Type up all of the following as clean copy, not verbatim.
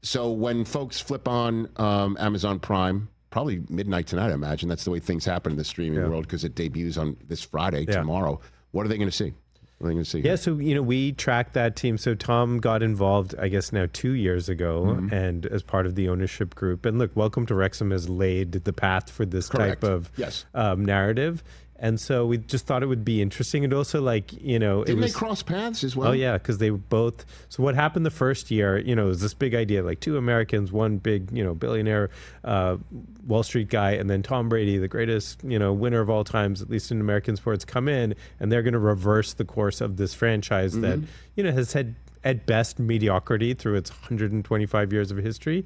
So when folks flip on Amazon Prime, probably midnight tonight, I imagine. That's the way things happen in the streaming world because it debuts on this Friday, tomorrow. What are they going to see? What are they going to see? Yeah, so, we track that team. So Tom got involved, I guess, now 2 years ago, and as part of the ownership group. And look, Welcome to Wrexham has laid the path for this type of narrative. And so we just thought it would be interesting. And also, Didn't they cross paths as well? Oh, yeah, because they were both. So what happened the first year, it was this big idea, like two Americans, one big, billionaire Wall Street guy, and then Tom Brady, the greatest, winner of all times, at least in American sports, come in, and they're going to reverse the course of this franchise that, has had at best mediocrity through its 125 years of history.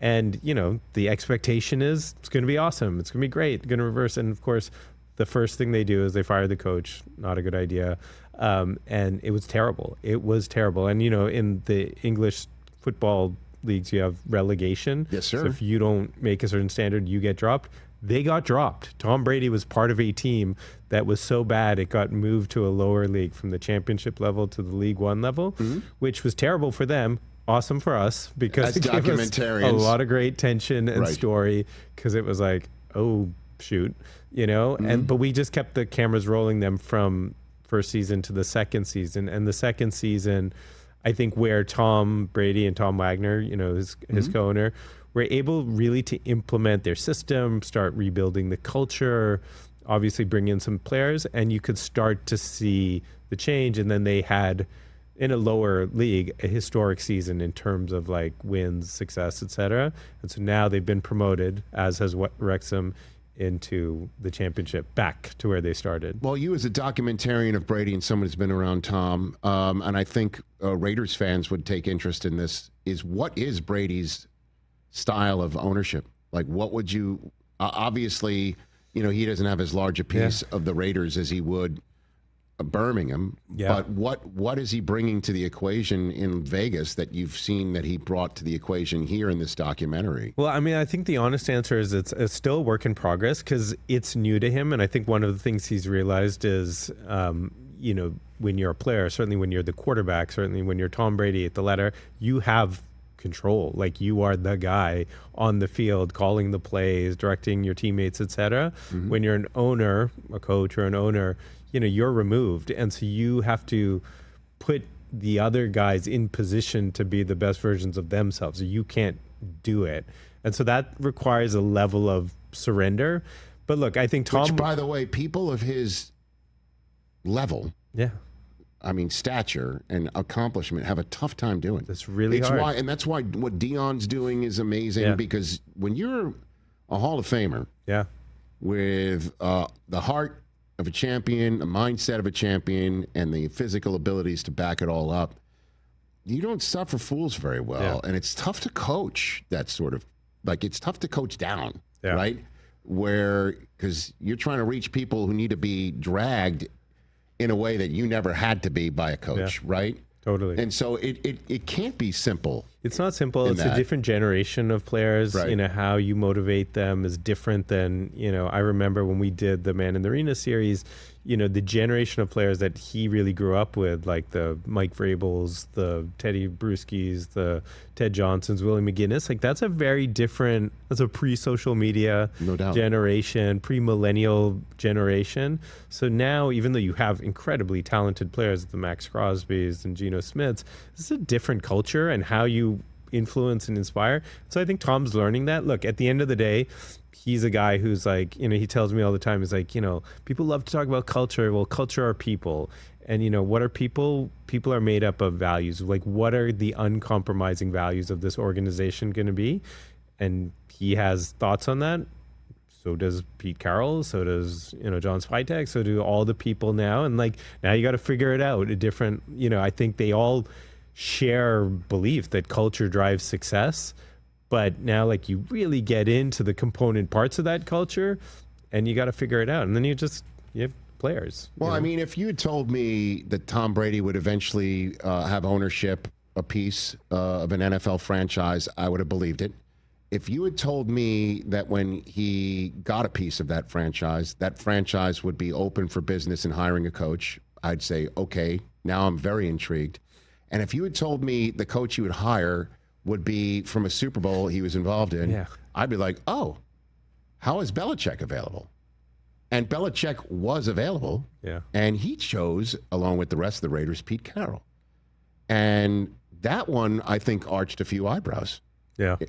And, the expectation is it's going to be awesome. It's going to be great. Going to reverse. And of course, the first thing they do is they fire the coach. Not a good idea. And it was terrible. It was terrible. And, in the English football leagues, you have relegation. Yes, sir. So if you don't make a certain standard, you get dropped. They got dropped. Tom Brady was part of a team that was so bad it got moved to a lower league from the championship level to the League One level, which was terrible for them. Awesome for us because it gave us a lot of great tension and story because it was like, oh, shoot. But we just kept the cameras rolling them from first season to the second season. And the second season, I think where Tom Brady and Tom Wagner, his co-owner, were able really to implement their system, start rebuilding the culture, obviously bring in some players, and you could start to see the change. And then they had, in a lower league, a historic season in terms of wins, success, etc. And so now they've been promoted, as has Wrexham, into the championship, back to where they started. Well, you as a documentarian of Brady and someone who's been around Tom, and I think Raiders fans would take interest in this, is what is Brady's style of ownership? What would you, obviously, he doesn't have as large a piece of the Raiders as he would Birmingham, but what is he bringing to the equation in Vegas that you've seen that he brought to the equation here in this documentary? Well, I think the honest answer is it's still a work in progress because it's new to him. And I think one of the things he's realized is, when you're a player, certainly when you're the quarterback, certainly when you're Tom Brady at the ladder, you have control. You are the guy on the field calling the plays, directing your teammates, etc. When you're an owner, a coach or an owner, you're removed. And so you have to put the other guys in position to be the best versions of themselves. You can't do it. And so that requires a level of surrender. But look, I think Tom... Which, by the way, people of his level, stature and accomplishment have a tough time doing. That's really hard. And that's why what Dion's doing is amazing because when you're a Hall of Famer with the heart of a champion, a mindset of a champion, and the physical abilities to back it all up, you don't suffer fools very well. And it's tough to coach that sort of, it's tough to coach down, right? Because you're trying to reach people who need to be dragged in a way that you never had to be by a coach, right? Totally. And so it can't be simple. It's not simple. It's a different generation of players. How you motivate them is different than, I remember when we did the Man in the Arena series, the generation of players that he really grew up with, like the Mike Vrabels, the Teddy Bruschi's, the Ted Johnsons, Willie McGinnis, that's a very different, that's a pre-social media generation, pre-millennial generation. So now, even though you have incredibly talented players, the Max Crosby's and Geno Smiths, this is a different culture and how you influence and inspire. So I think Tom's learning that. Look, at the end of the day, he's a guy who's he tells me all the time, people love to talk about culture. Well, culture are people. And, what are people? People are made up of values. What are the uncompromising values of this organization going to be? And he has thoughts on that. So does Pete Carroll. So does, John Spytek. So do all the people now. And now you got to figure it out. A different, I think they all share belief that culture drives success. But now, you really get into the component parts of that culture, and you got to figure it out. And then you have players. Well, if you had told me that Tom Brady would eventually have ownership, a piece of an NFL franchise, I would have believed it. If you had told me that when he got a piece of that franchise would be open for business and hiring a coach, I'd say, okay, now I'm very intrigued. And if you had told me the coach you would hire would be from a Super Bowl he was involved in. I'd be like, oh, how is Belichick available? And Belichick was available. And he chose, along with the rest of the Raiders, Pete Carroll. And that one, I think, arched a few eyebrows.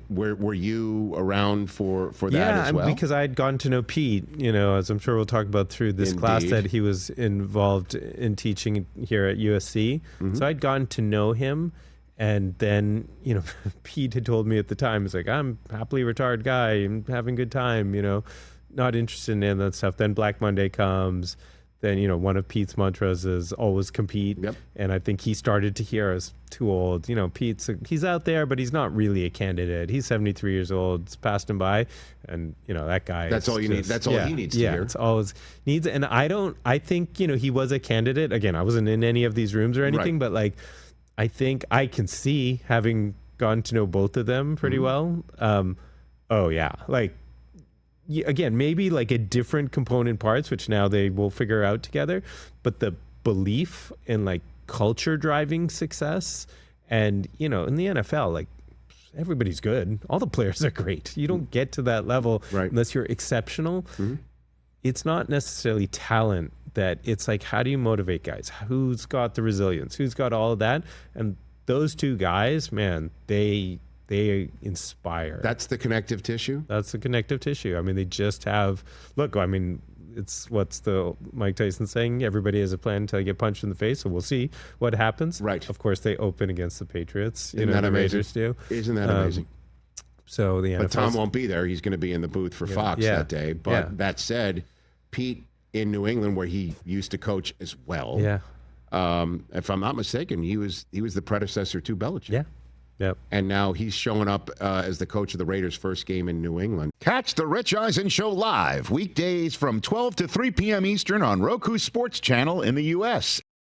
Were you around for that as well? Yeah, because I had gotten to know Pete, as I'm sure we'll talk about through this class that he was involved in teaching here at USC. So I'd gotten to know him. And then, Pete had told me at the time, he's like, I'm a happily retired guy. I'm having a good time, not interested in any of that stuff. Then Black Monday comes. Then, one of Pete's mantras is always compete. And I think he started to hear I was too old. He's out there, but he's not really a candidate. He's 73 years old. It's passed him by. And, that guy. That's all you need. That's all he needs to hear. It's always needs. And I think, he was a candidate. Again, I wasn't in any of these rooms or anything, but I think I can see, having gotten to know both of them pretty well. Again, maybe a different component parts, which now they will figure out together, but the belief in culture driving success, and in the NFL, everybody's good. All the players are great. You don't get to that level unless you're exceptional. It's not necessarily talent. That it's how do you motivate guys? Who's got the resilience? Who's got all of that? And those two guys, man, they inspire. That's the connective tissue? That's the connective tissue. I mean, they just have, it's what's the Mike Tyson saying? Everybody has a plan until you get punched in the face, so we'll see what happens. Of course, they open against the Patriots. Isn't that the amazing? Raiders do. Isn't that amazing? So the NFL. But Tom won't be there. He's going to be in the booth for Fox that day. But that said, Pete in New England, where he used to coach as well. If I'm not mistaken, he was the predecessor to Belichick. And now he's showing up as the coach of the Raiders' first game in New England. Catch the Rich Eisen Show live weekdays from 12 to 3 p.m. Eastern on Roku Sports Channel in the U.S.